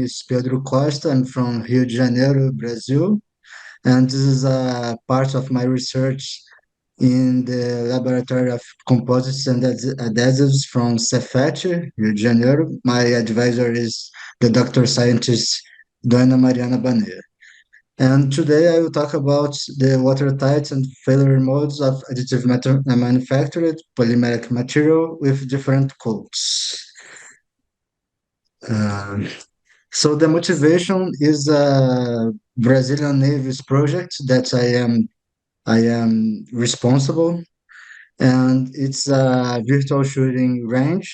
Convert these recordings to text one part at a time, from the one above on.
is Pedro Costa. I'm from Rio de Janeiro, Brazil, and this is a part of my research in the Laboratory of Composites and Adhesives from Cefet, Rio de Janeiro. My advisor is the doctor scientist Dona Mariana Banea. And today I will talk about the watertight and failure modes of additive manufactured polymeric material with different coats. Um, so the motivation is a Brazilian Navy's project that I am responsible, and it's a virtual shooting range,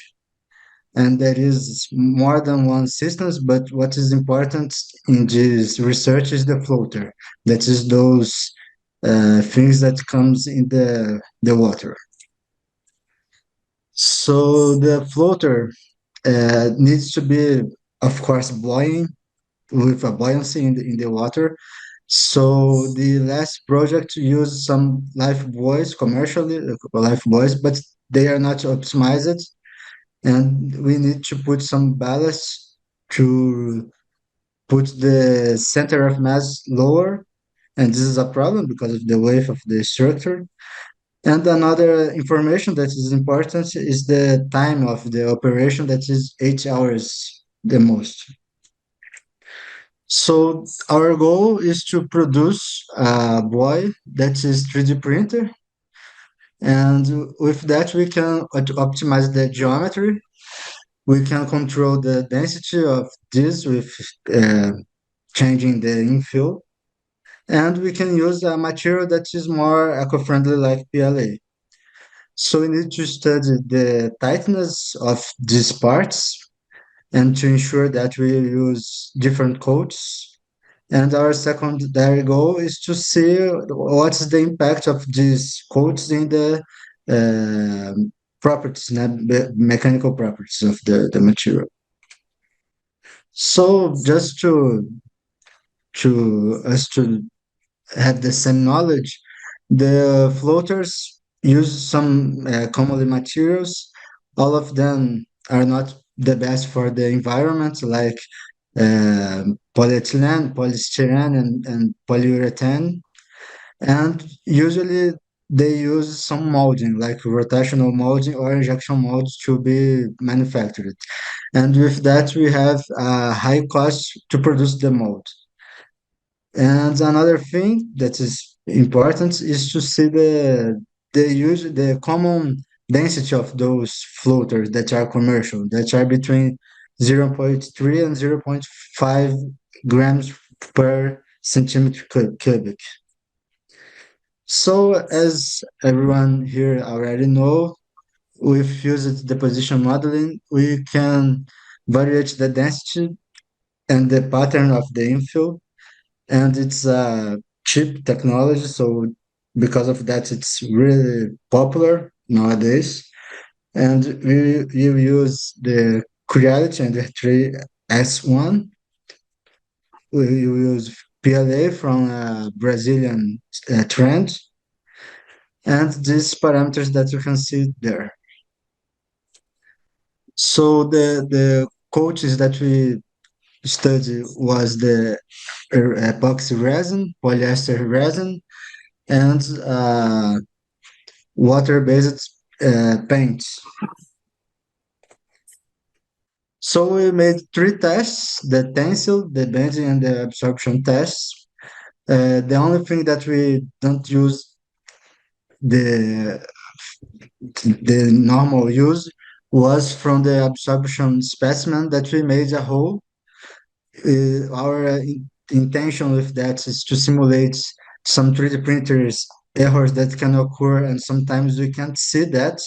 and there is more than one systems. But what is important in this research is the floater. That is those things that comes in the water. So the floater needs to be, of course, buoying with a buoyancy in the water. So the last project used some life buoys commercially, life buoys, but they are not optimized, and we need to put some ballast to put the center of mass lower, and this is a problem because of the weight of the structure. And another information that is important is the time of the operation, that is 8 hours the most. So our goal is to produce a buoy that is 3D printer, and with that we can optimize the geometry. We can control the density of this with uh, changing the infill, and we can use a material that is more eco-friendly like PLA. So we need to study the tightness of these parts and to ensure that we use different coats. And our secondary goal is to see what's the impact of these coats in the uh, properties, mechanical properties of the material. So just to us to have the same knowledge, the floaters use some commonly materials. All of them are not the best for the environment, like polyethylene, polystyrene, and polyurethane. And usually they use some molding, like rotational molding or injection molds to be manufactured. And with that, we have a high cost to produce the mold. And another thing that is important is to see the common density of those floaters that are commercial, that are between 0.3 and 0.5 grams per centimeter cubic. So as everyone here already know, with fused deposition modeling, we can variate the density and the pattern of the infill, and it's a cheap technology, so because of that it's really popular nowadays. And we use the Creality and the 3S1. We use PLA from a Brazilian trend, and these parameters that you can see there. So the coaches that we study was the epoxy resin, polyester resin, and water-based paints. So we made three tests: the tensile, the bending, and the absorption tests. The only thing that we don't use the the normal use was from the absorption specimen that we made a hole. Our intention with that is to simulate some 3D printers errors that can occur, and sometimes we can't see that.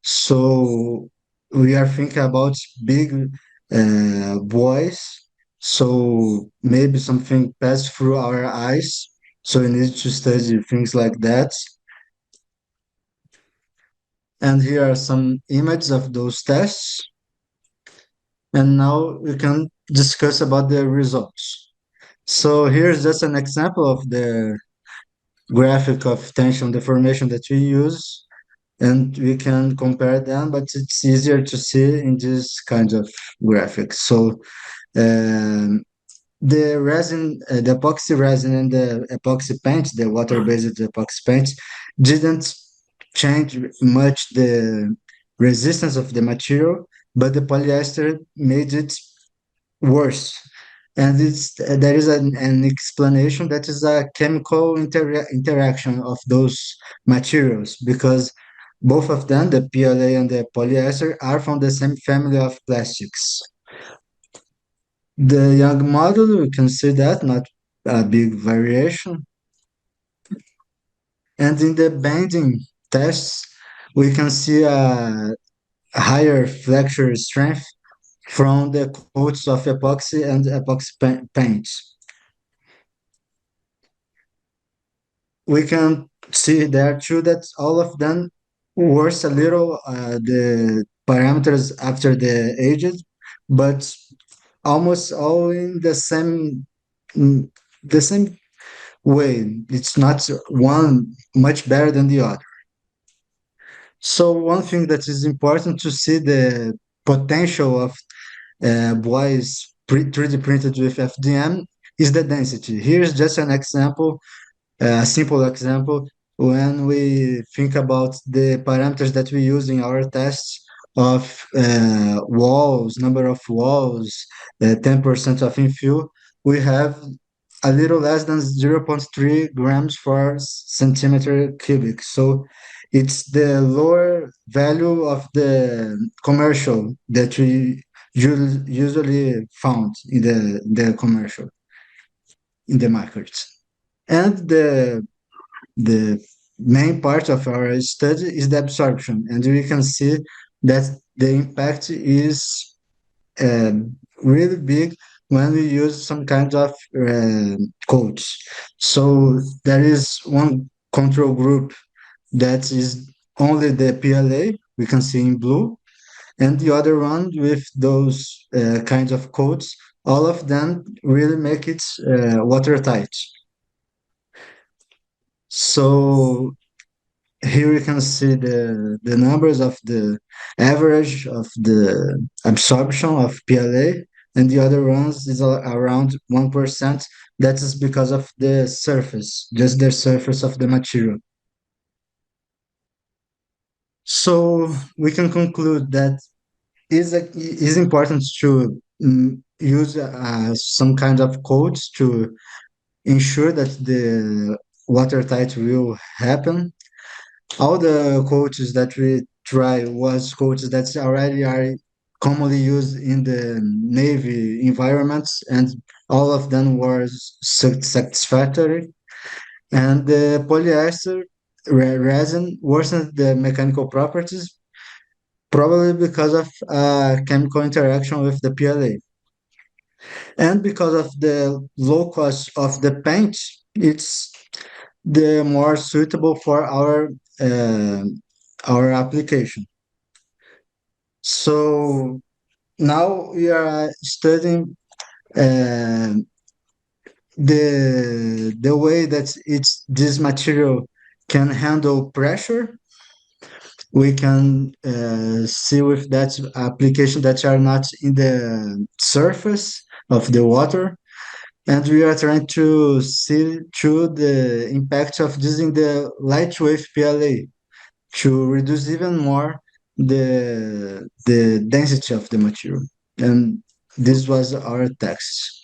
So we are thinking about big buoys. So maybe something passed through our eyes. So we need to study things like that. And here are some images of those tests. And now we can discuss about the results. So here's just an example of the graphic of tension deformation that we use, and we can compare them, but it's easier to see in this kind of graphics. So Um, the resin, the epoxy resin and the epoxy paint, the water-based epoxy paint, didn't change much the resistance of the material, but the polyester made it worse. And there is an explanation that is a chemical interaction of those materials because both of them, the PLA and the polyester, are from the same family of plastics. The young model, we can see that, not a big variation. And in the bending tests, we can see a higher flexure strength from the coats of epoxy and epoxy paints. We can see there too that all of them worse a little the parameters after the ages, but almost all in mm, the same way. It's not one much better than the other. So one thing that is important to see the potential of boys 3D printed with FDM is the density. Here's just an example, a simple example. When we think about the parameters that we use in our tests of walls, number of walls, 10% of infill, we have a little less than zero point 0.3 grams per centimeter cubic. So it's the lower value of the commercial that we usually found in the commercial in the market. And the main part of our study is the absorption, and we can see that the impact is uh, really big when we use some kind of codes. So there is one control group that is only the PLA, we can see in blue, and the other one with those kinds of codes. All of them really make it watertight. So here you can see the numbers of the average of the absorption of PLA, and the other ones is around 1%. That is because of the surface, just the surface of the material. So we can conclude that is important to use some kind of codes to ensure that the watertight will happen. All the coaches that we try was coaches that already are commonly used in the Navy environments, and all of them were satisfactory. And the polyester resin worsened the mechanical properties, probably because of chemical interaction with the PLA. And because of the low cost of the paint, it's the more suitable for uh, our application. So now we are studying uh, the way that this material can handle pressure. We can see with that application that are not in the surface of the water, and we are trying to see through the impact of using the lightweight PLA to reduce even more the density of the material. And this was our text.